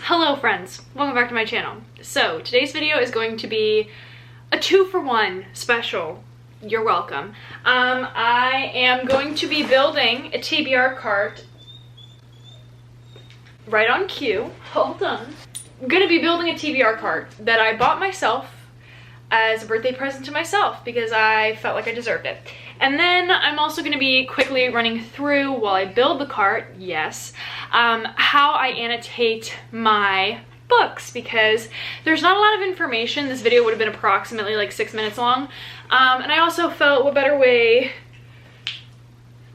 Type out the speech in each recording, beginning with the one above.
Hello friends, welcome back to my channel. So today's video is going to be a 2-for-1 special. You're welcome. I am going to be building a TBR cart right on cue. Hold on. I'm gonna be building a TBR cart that I bought myself as a birthday present to myself because I felt like I deserved it. And then I'm also going to be quickly running through while I build the cart, yes, how I annotate my books, because there's not a lot of information. This video would have been approximately like 6 minutes long. And I also felt what better way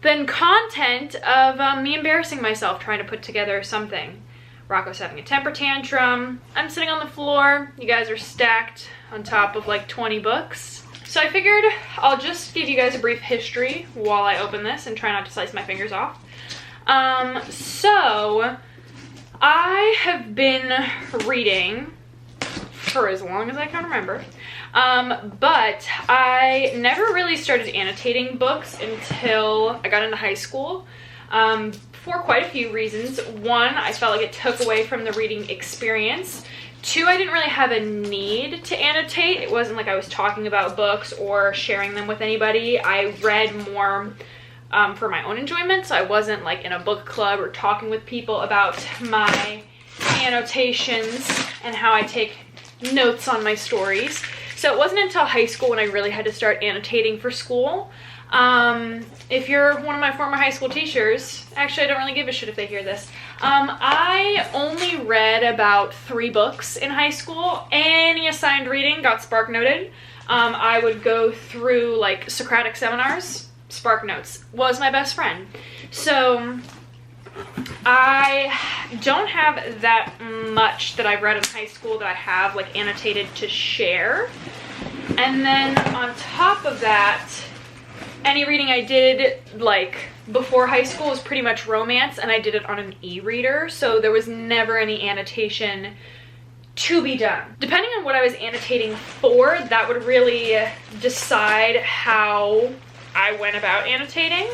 than content of me embarrassing myself trying to put together something. Rocco's having a temper tantrum. I'm sitting on the floor. You guys are stacked on top of like 20 books. So I figured I'll just give you guys a brief history while I open this and try not to slice my fingers off. So I have been reading for as long as I can remember, but I never really started annotating books until I got into high school. For quite a few reasons. One, I felt like it took away from the reading experience. Two, I didn't really have a need to annotate. It wasn't like I was talking about books or sharing them with anybody. I read more for my own enjoyment, so I wasn't like in a book club or talking with people about my annotations and how I take notes on my stories. So it wasn't until high school when I really had to start annotating for school. If you're one of my former high school teachers, actually I don't really give a shit if they hear this. I only read about 3 books in high school. Any assigned reading got spark noted. I would go through like Socratic seminars. Spark notes was my best friend. So I don't have that much that I've read in high school that I have like annotated to share. And then on top of that, any reading I did like before high school was pretty much romance, and I did it on an e-reader, so there was never any annotation to be done. Depending on what I was annotating for, that would really decide how I went about annotating.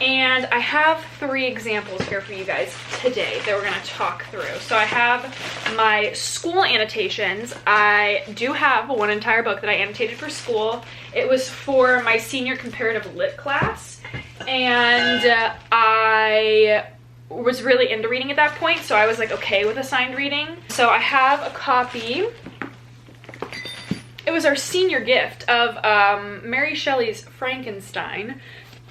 And I have 3 examples here for you guys today that we're going to talk through. So I have my school annotations. I do have one entire book that I annotated for school. It was for my senior comparative lit class, and I was really into reading at that point, so I was like okay with assigned reading. So I have a copy. It was our senior gift of Mary Shelley's Frankenstein,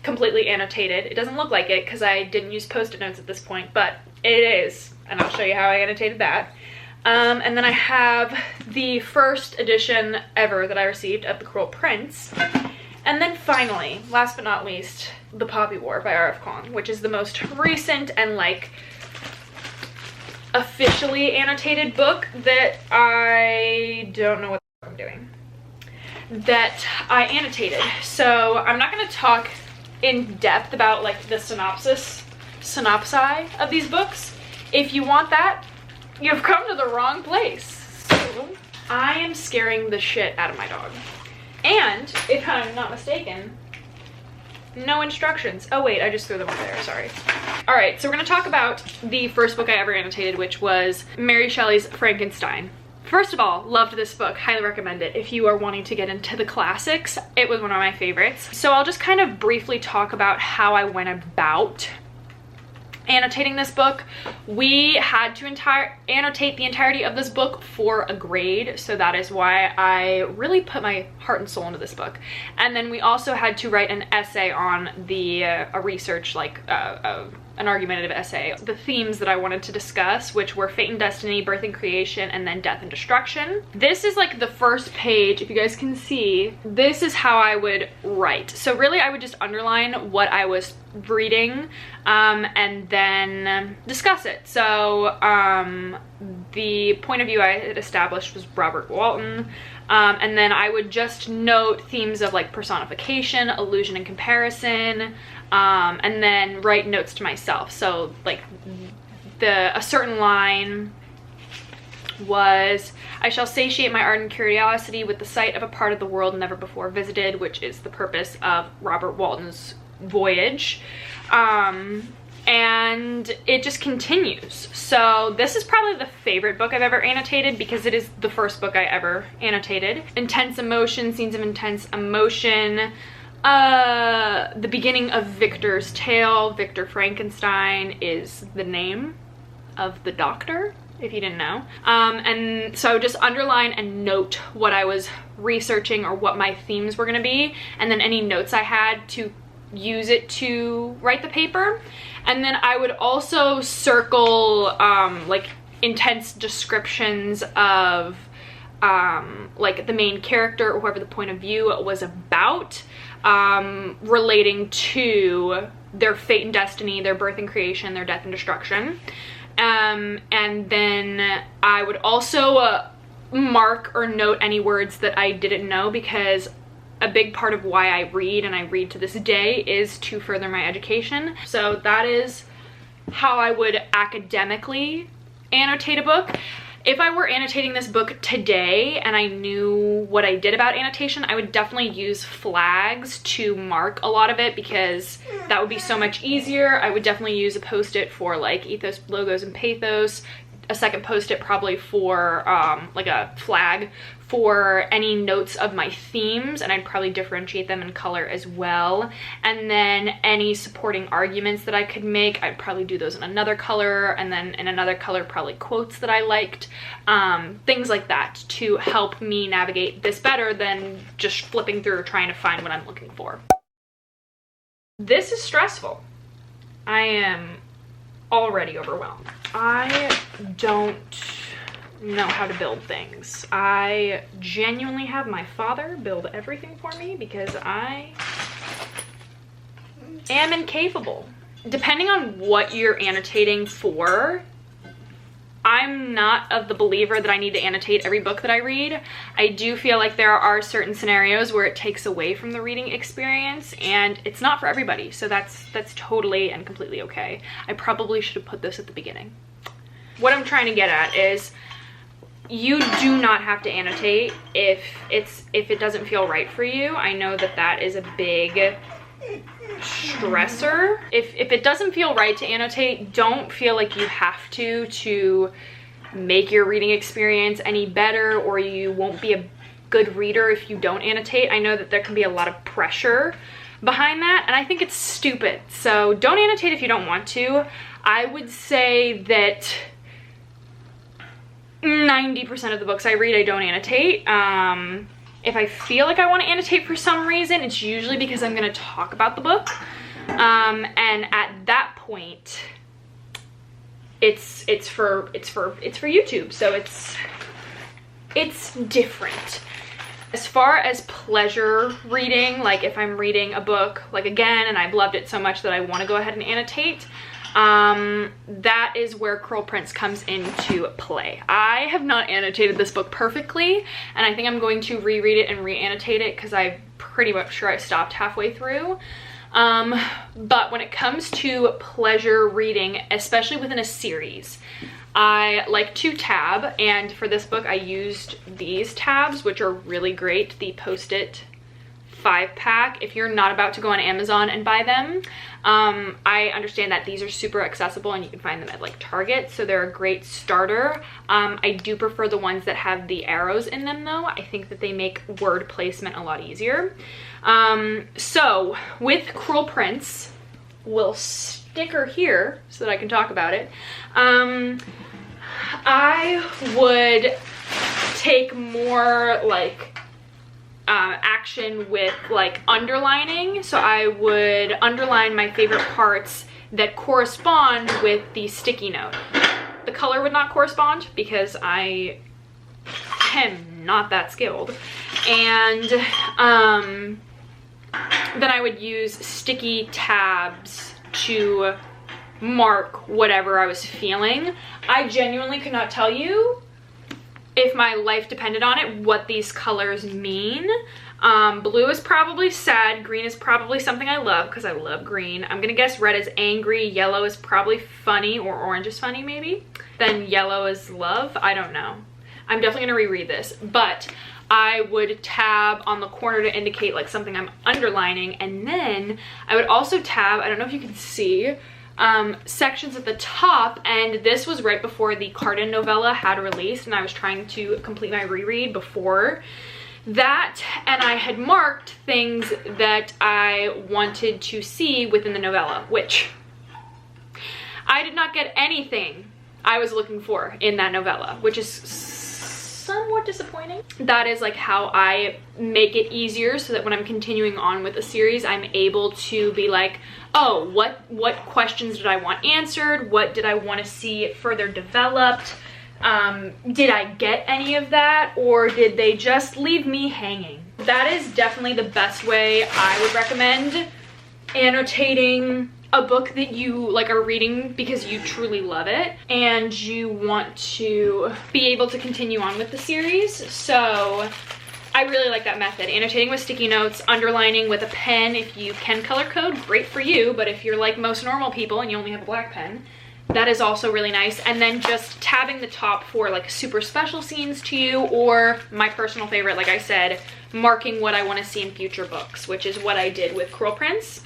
completely annotated. It doesn't look like it because I didn't use post-it notes at this point, but it is, and I'll show you how I annotated that. And then I have the first edition ever that I received of The Cruel Prince. And then finally, last but not least, The Poppy War by R.F. Kuang, which is the most recent and like officially annotated book that I don't know what I'm doing, that I annotated. So I'm not going to talk in depth about like the synopsi of these books. If you want that, you've come to the wrong place. So I am scaring the shit out of my dog. And if I'm not mistaken, no instructions. Oh wait, I just threw them over there, sorry. All right, so we're gonna talk about the first book I ever annotated, which was Mary Shelley's Frankenstein. First of all, loved this book, highly recommend it. If you are wanting to get into the classics, it was one of my favorites. So I'll just kind of briefly talk about how I went about annotating this book. We had to annotate the entirety of this book for a grade, so that is why I really put my heart and soul into this book. And then we also had to write an essay on the a research, like an argumentative essay, the themes that I wanted to discuss, which were fate and destiny, birth and creation, and then death and destruction. This is like the first page. If you guys can see, this is how I would write. So really I would just underline what I was reading and then discuss it. So the point of view I had established was Robert Walton, and then I would just note themes of like personification, illusion, and comparison, and then write notes to myself. So like a certain line was, I shall satiate my ardent curiosity with the sight of a part of the world never before visited, which is the purpose of Robert Walton's voyage. and it just continues. So this is probably the favorite book I've ever annotated because it is the first book I ever annotated. Intense emotion, scenes of intense emotion. The beginning of Victor's tale. Victor Frankenstein is the name of the doctor, if you didn't know. And so just underline and note what I was researching or what my themes were gonna be, and then any notes I had to use it to write the paper. And then I would also circle like intense descriptions of like the main character or whoever the point of view was about, relating to their fate and destiny, their birth and creation, their death and destruction. And then I would also mark or note any words that I didn't know, because a big part of why I read, and I read to this day, is to further my education. So that is how I would academically annotate a book. If I were annotating this book today and I knew what I did about annotation, I would definitely use flags to mark a lot of it, because that would be so much easier. I would definitely use a post-it for like ethos, logos, and pathos, a second post-it probably for like a flag for any notes of my themes, and I'd probably differentiate them in color as well. And then any supporting arguments that I could make, I'd probably do those in another color, and then in another color probably quotes that I liked, things like that, to help me navigate this better than just flipping through trying to find what I'm looking for. This is stressful. I am already overwhelmed. I don't know how to build things. I genuinely have my father build everything for me because I am incapable. Depending on what you're annotating for, I'm not of the believer that I need to annotate every book that I read. I do feel like there are certain scenarios where it takes away from the reading experience, and it's not for everybody, so that's totally and completely okay. I probably should have put this at the beginning. What I'm trying to get at is, you do not have to annotate if it doesn't feel right for you. I know that that is a big stressor. If it doesn't feel right to annotate, don't feel like you have to make your reading experience any better, or you won't be a good reader if you don't annotate. I know that there can be a lot of pressure behind that, and I think it's stupid. So don't annotate if you don't want to. I would say that 90% of the books I read, I don't annotate. If I feel like I want to annotate for some reason, it's usually because I'm going to talk about the book. And at that point, it's for YouTube, so it's different. As far as pleasure reading, like if I'm reading a book, like again, and I've loved it so much that I want to go ahead and annotate, that is where Cruel Prince comes into play. I have not annotated this book perfectly, and I think I'm going to reread it and re-annotate it because I'm pretty much sure I stopped halfway through. But when it comes to pleasure reading, especially within a series, I like to tab, and for this book I used these tabs, which are really great, the Post-it 5-pack. If you're not about to go on Amazon and buy them, I understand that these are super accessible and you can find them at like Target, so they're a great starter. I do prefer the ones that have the arrows in them though. I think that they make word placement a lot easier. So with Cruel Prince, we'll stick her here so that I can talk about it. I would take more like action with like underlining. So I would underline my favorite parts that correspond with the sticky note. The color would not correspond because I am not that skilled. And then I would use sticky tabs to mark whatever I was feeling. I genuinely could not tell you, if my life depended on it, what these colors mean. Blue is probably sad, green is probably something I love because I love green. I'm gonna guess red is angry, yellow is probably funny, or orange is funny maybe. Then yellow is love, I don't know. I'm definitely gonna reread this, but I would tab on the corner to indicate like something I'm underlining, and then I would also tab, I don't know if you can see, sections at the top, and this was right before the Carden novella had released, and I was trying to complete my reread before that, and I had marked things that I wanted to see within the novella, which I did not get anything I was looking for in that novella, which is somewhat disappointing. That is like how I make it easier so that when I'm continuing on with a series, I'm able to be like, oh, what questions did I want answered? What did I want to see further developed? Did I get any of that, or did they just leave me hanging? That is definitely the best way I would recommend annotating a book that you like are reading because you truly love it and you want to be able to continue on with the series. So I really like that method. Annotating with sticky notes, underlining with a pen. If you can color code, great for you, but if you're like most normal people and you only have a black pen, that is also really nice. And then just tabbing the top for like super special scenes to you, or my personal favorite, like I said, marking what I want to see in future books, which is what I did with Cruel Prince.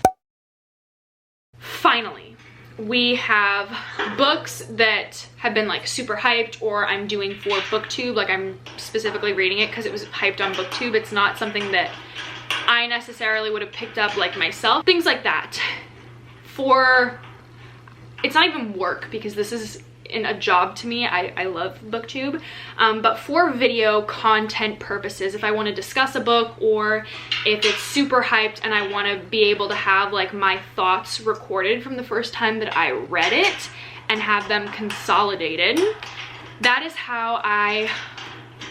Finally, we have books that have been like super hyped, or I'm doing for BookTube, like I'm specifically reading it because it was hyped on BookTube. It's not something that I necessarily would have picked up like myself. Things like that. It's not even work because this is a job to me. I love BookTube, but for video content purposes, if I want to discuss a book, or if it's super hyped and I want to be able to have like my thoughts recorded from the first time that I read it and have them consolidated, that is how I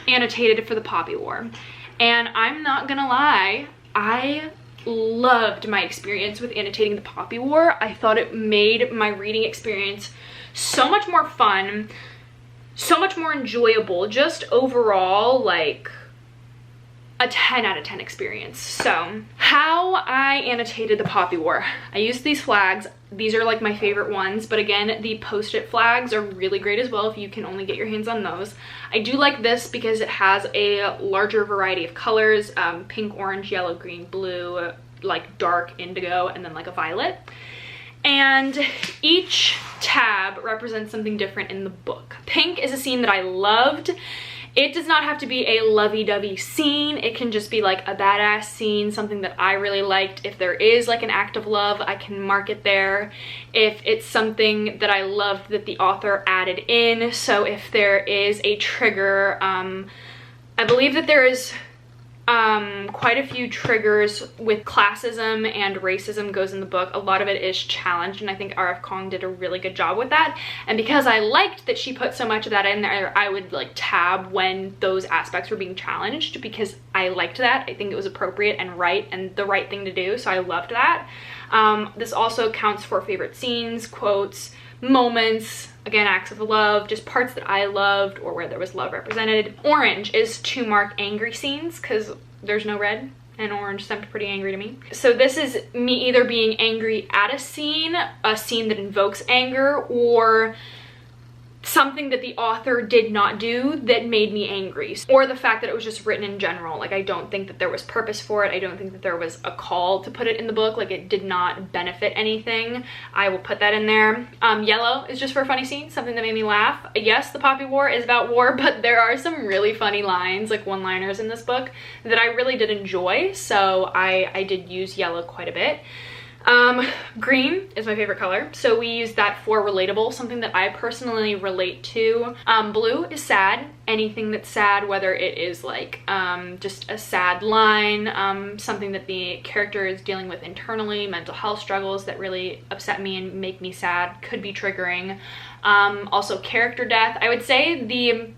annotated for the Poppy War. And I'm not gonna lie, I loved my experience with annotating the Poppy War. I thought it made my reading experience so much more fun, so much more enjoyable, just overall like a 10 out of 10 experience. So how I annotated the Poppy War, I used these flags. These are like my favorite ones, but again, the post-it flags are really great as well if you can only get your hands on those. I do like this because it has a larger variety of colors, pink, orange, yellow, green, blue, like dark indigo, and then like a violet. And each tab represents something different in the book. Pink is a scene that I loved. It does not have to be a lovey-dovey scene. It can just be like a badass scene, something that I really liked. If there is like an act of love, I can mark it there. If it's something that I loved that the author added in. So if there is a trigger, I believe that there is quite a few triggers with classism and racism goes in the book. A lot of it is challenged, and I think R.F. Kong did a really good job with that. And because I liked that she put so much of that in there, I would like tab when those aspects were being challenged because I liked that. I think it was appropriate and right and the right thing to do, so I loved that. This also counts for favorite scenes, quotes, moments, again, acts of love, just parts that I loved or where there was love represented. Orange is to mark angry scenes because there's no red, and orange seemed pretty angry to me. So this is me either being angry at a scene that invokes anger, or something that the author did not do that made me angry, or the fact that it was just written in general. Like, I don't think that there was purpose for it. I don't think that there was a call to put it in the book. Like, it did not benefit anything. I will put that in there. Yellow is just for a funny scene, something that made me laugh. Yes, the Poppy War is about war, but there are some really funny lines, like one-liners in this book that I really did enjoy, so I did use yellow quite a bit. Green is my favorite color, so we use that for relatable, something that I personally relate to. Blue is sad, anything that's sad, whether it is like just a sad line, something that the character is dealing with internally, mental health struggles that really upset me and make me sad, could be triggering. Also character death. I would say the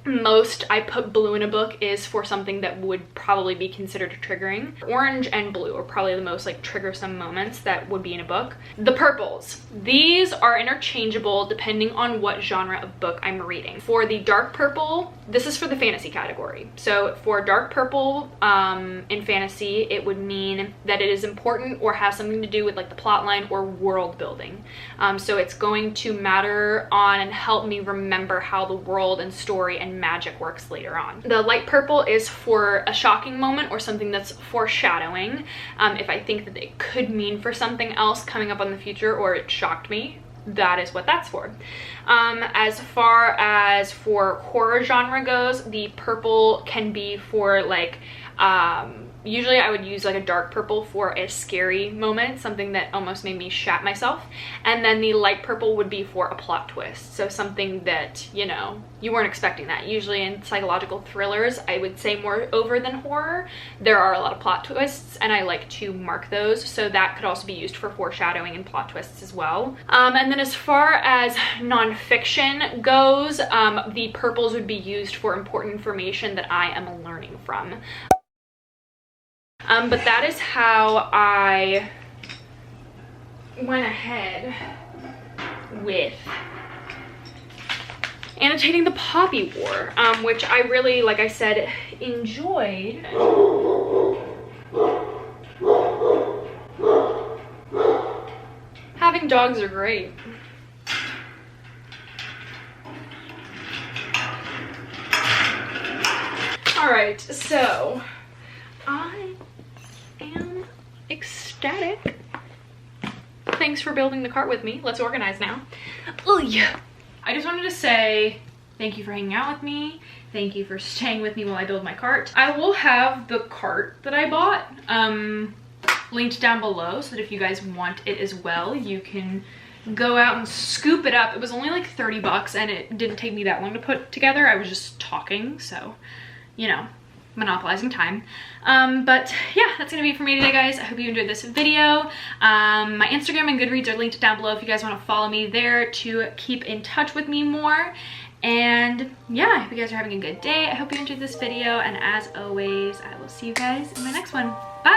most I put blue in a book is for something that would probably be considered triggering. Orange and blue are probably the most like triggersome moments that would be in a book. The purples, these are interchangeable depending on what genre of book I'm reading. For the dark purple, this is for the fantasy category. So for dark purple in fantasy, it would mean that it is important or has something to do with like the plot line or world building. So it's going to matter on and help me remember how the world and story and when magic works later on. The light purple is for a shocking moment or something that's foreshadowing. If I think that it could mean for something else coming up in the future or it shocked me, that is what that's for. As far as for horror genre goes, the purple can be for like, usually I would use like a dark purple for a scary moment, something that almost made me shat myself. And then the light purple would be for a plot twist. So something that, you know, you weren't expecting that. Usually in psychological thrillers, I would say more over than horror, there are a lot of plot twists and I like to mark those. So that could also be used for foreshadowing and plot twists as well. And then as far as nonfiction goes, the purples would be used for important information that I am learning from. But that is how I went ahead with annotating the Poppy War, which I really, like I said, enjoyed. Having dogs are great. All right, so I am ecstatic. Thanks for building the cart with me. Let's organize now. Oh yeah. I just wanted to say thank you for hanging out with me. Thank you for staying with me while I build my cart. I will have the cart that I bought linked down below so that if you guys want it as well, you can go out and scoop it up. It was only like 30 bucks and it didn't take me that long to put together. I was just talking, so, you know, monopolizing time. But yeah, that's gonna be it for me today, guys. I hope you enjoyed this video. My Instagram and Goodreads are linked down below if you guys want to follow me there to keep in touch with me more. And yeah, I hope you guys are having a good day. I hope you enjoyed this video, and as always, I will see you guys in my next one. Bye.